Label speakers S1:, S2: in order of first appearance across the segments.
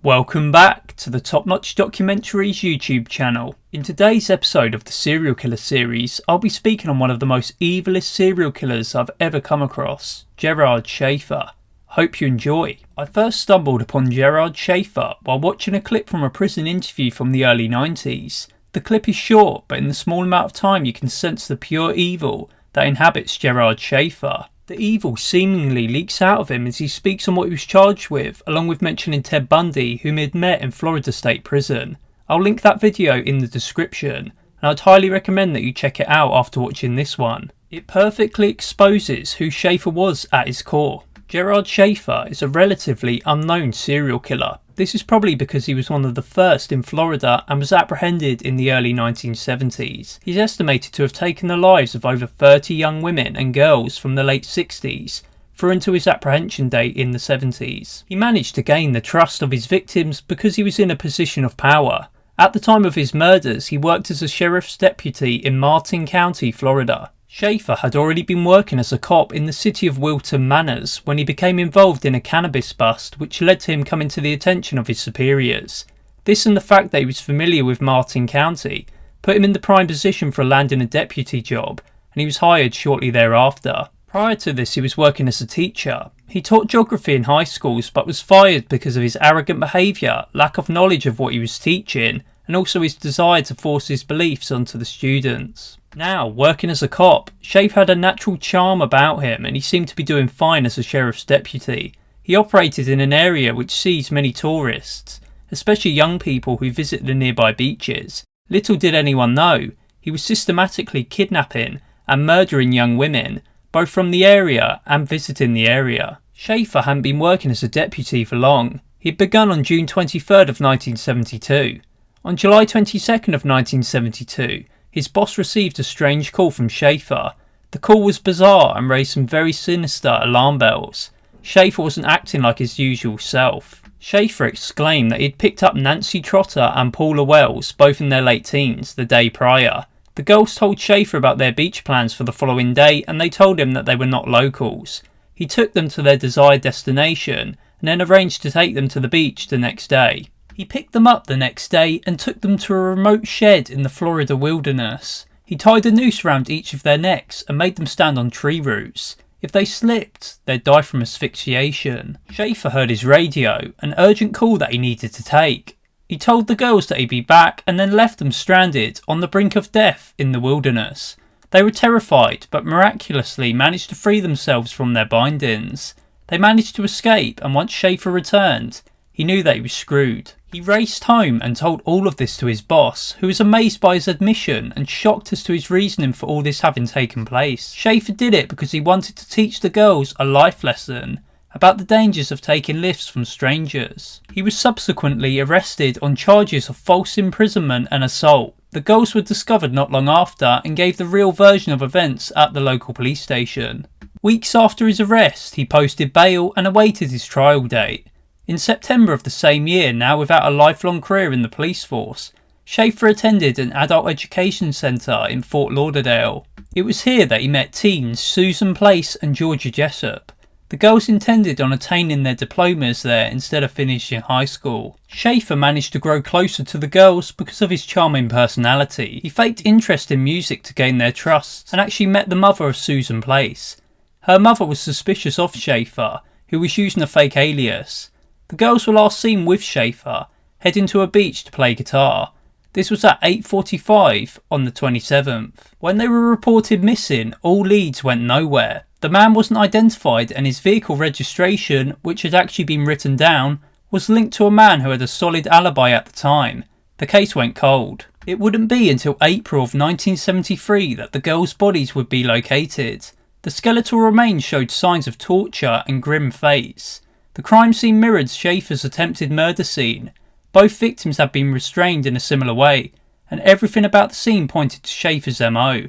S1: Welcome back to the Top Notch Documentaries YouTube channel. In today's episode of the Serial Killer series, I'll be speaking on one of the most evilest serial killers I've ever come across, Gerard Schaefer. Hope you enjoy. I first stumbled upon Gerard Schaefer while watching a clip from a prison interview from the early 90s. The clip is short, but in the small amount of time you can sense the pure evil that inhabits Gerard Schaefer. The evil seemingly leaks out of him as he speaks on what he was charged with, along with mentioning Ted Bundy, whom he had met in Florida State Prison. I'll link that video in the description, and I'd highly recommend that you check it out after watching this one. It perfectly exposes who Schaefer was at his core. Gerard Schaefer is a relatively unknown serial killer. This is probably because he was one of the first in Florida and was apprehended in the early 1970s. He's estimated to have taken the lives of over 30 young women and girls from the late 60s through into his apprehension date in the 70s. He managed to gain the trust of his victims because he was in a position of power. At the time of his murders, he worked as a sheriff's deputy in Martin County, Florida. Schaefer had already been working as a cop in the city of Wilton Manors when he became involved in a cannabis bust, which led to him coming to the attention of his superiors. This and the fact that he was familiar with Martin County put him in the prime position for landing a deputy job, and he was hired shortly thereafter. Prior to this, he was working as a teacher. He taught geography in high schools but was fired because of his arrogant behaviour, lack of knowledge of what he was teaching, and also his desire to force his beliefs onto the students. Now, working as a cop, Schaefer had a natural charm about him and he seemed to be doing fine as a sheriff's deputy. He operated in an area which sees many tourists, especially young people who visit the nearby beaches. Little did anyone know, he was systematically kidnapping and murdering young women, both from the area and visiting the area. Schaefer hadn't been working as a deputy for long. He had begun on June 23rd of 1972. On July 22nd of 1972, his boss received a strange call from Schaefer. The call was bizarre and raised some very sinister alarm bells. Schaefer wasn't acting like his usual self. Schaefer exclaimed that he had picked up Nancy Trotter and Paula Wells, both in their late teens, the day prior. The girls told Schaefer about their beach plans for the following day and they told him that they were not locals. He took them to their desired destination and then arranged to take them to the beach the next day. He picked them up the next day and took them to a remote shed in the Florida wilderness. He tied a noose around each of their necks and made them stand on tree roots. If they slipped, they'd die from asphyxiation. Schaefer heard his radio, an urgent call that he needed to take. He told the girls that he'd be back and then left them stranded on the brink of death in the wilderness. They were terrified but miraculously managed to free themselves from their bindings. They managed to escape and once Schaefer returned, he knew that he was screwed. He raced home and told all of this to his boss, who was amazed by his admission and shocked as to his reasoning for all this having taken place. Schaefer did it because he wanted to teach the girls a life lesson about the dangers of taking lifts from strangers. He was subsequently arrested on charges of false imprisonment and assault. The girls were discovered not long after and gave the real version of events at the local police station. Weeks after his arrest, he posted bail and awaited his trial date. In September of the same year, now without a lifelong career in the police force, Schaefer attended an adult education centre in Fort Lauderdale. It was here that he met teens Susan Place and Georgia Jessup. The girls intended on attaining their diplomas there instead of finishing high school. Schaefer managed to grow closer to the girls because of his charming personality. He faked interest in music to gain their trust and actually met the mother of Susan Place. Her mother was suspicious of Schaefer, who was using a fake alias. The girls were last seen with Schaefer, heading to a beach to play guitar. This was at 8:45 on the 27th. When they were reported missing, all leads went nowhere. The man wasn't identified and his vehicle registration, which had actually been written down, was linked to a man who had a solid alibi at the time. The case went cold. It wouldn't be until April of 1973 that the girls' bodies would be located. The skeletal remains showed signs of torture and grim fates. The crime scene mirrored Schaefer's attempted murder scene. Both victims had been restrained in a similar way, and everything about the scene pointed to Schaefer's MO.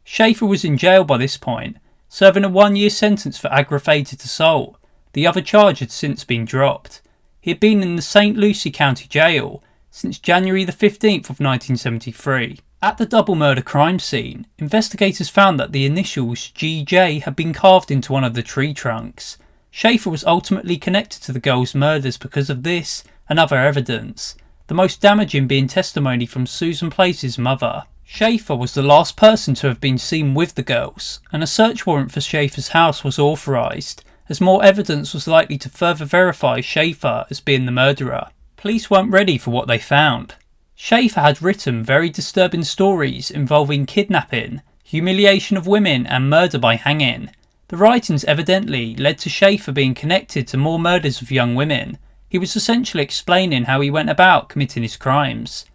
S1: Schaefer was in jail by this point, serving a 1-year sentence for aggravated assault. The other charge had since been dropped. He had been in the St. Lucie County Jail since January the 15th of 1973. At the double murder crime scene, investigators found that the initials GJ had been carved into one of the tree trunks. Schaefer was ultimately connected to the girls' murders because of this and other evidence, the most damaging being testimony from Susan Place's mother. Schaefer was the last person to have been seen with the girls, and a search warrant for Schaefer's house was authorised, as more evidence was likely to further verify Schaefer as being the murderer. Police weren't ready for what they found. Schaefer had written very disturbing stories involving kidnapping, humiliation of women and murder by hanging. The writings evidently led to Schaefer being connected to more murders of young women. He was essentially explaining how he went about committing his crimes.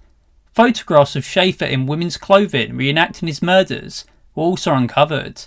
S1: Photographs of Schaefer in women's clothing reenacting his murders were also uncovered.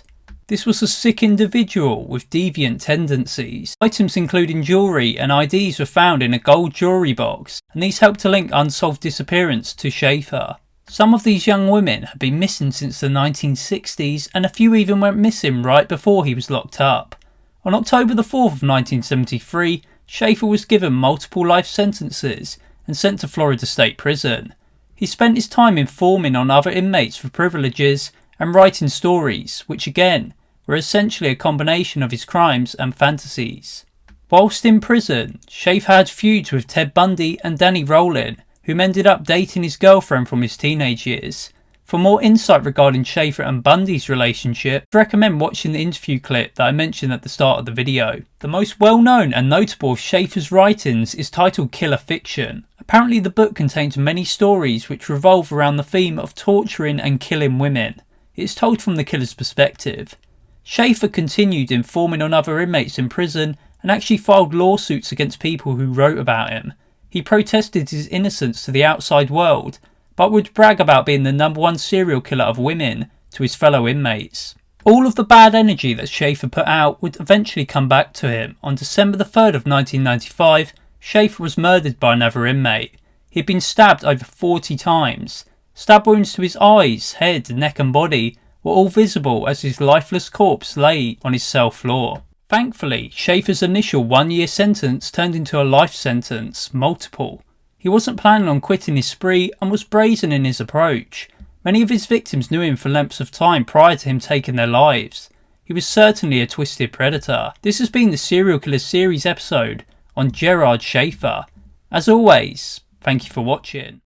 S1: This was a sick individual with deviant tendencies. Items including jewellery and IDs were found in a gold jewellery box, and these helped to link unsolved disappearance to Schaefer. Some of these young women had been missing since the 1960s, and a few even went missing right before he was locked up. On October the 4th of 1973, Schaefer was given multiple life sentences and sent to Florida State Prison. He spent his time informing on other inmates for privileges and writing stories, which again were essentially a combination of his crimes and fantasies. Whilst in prison, Schaefer had feuds with Ted Bundy and Danny Rowland, whom ended up dating his girlfriend from his teenage years. For more insight regarding Schaefer and Bundy's relationship, I recommend watching the interview clip that I mentioned at the start of the video. The most well-known and notable of Schaefer's writings is titled Killer Fiction. Apparently the book contains many stories which revolve around the theme of torturing and killing women. It is told from the killer's perspective. Schaefer continued informing on other inmates in prison and actually filed lawsuits against people who wrote about him. He protested his innocence to the outside world, but would brag about being the #1 serial killer of women to his fellow inmates. All of the bad energy that Schaefer put out would eventually come back to him. On December the 3rd of 1995, Schaefer was murdered by another inmate. He had been stabbed over 40 times. Stab wounds to his eyes, head, neck and body were all visible as his lifeless corpse lay on his cell floor. Thankfully, Schaefer's initial 1-year sentence turned into a life sentence, multiple. He wasn't planning on quitting his spree and was brazen in his approach. Many of his victims knew him for lengths of time prior to him taking their lives. He was certainly a twisted predator. This has been the Serial Killer Series episode on Gerard Schaefer. As always, thank you for watching.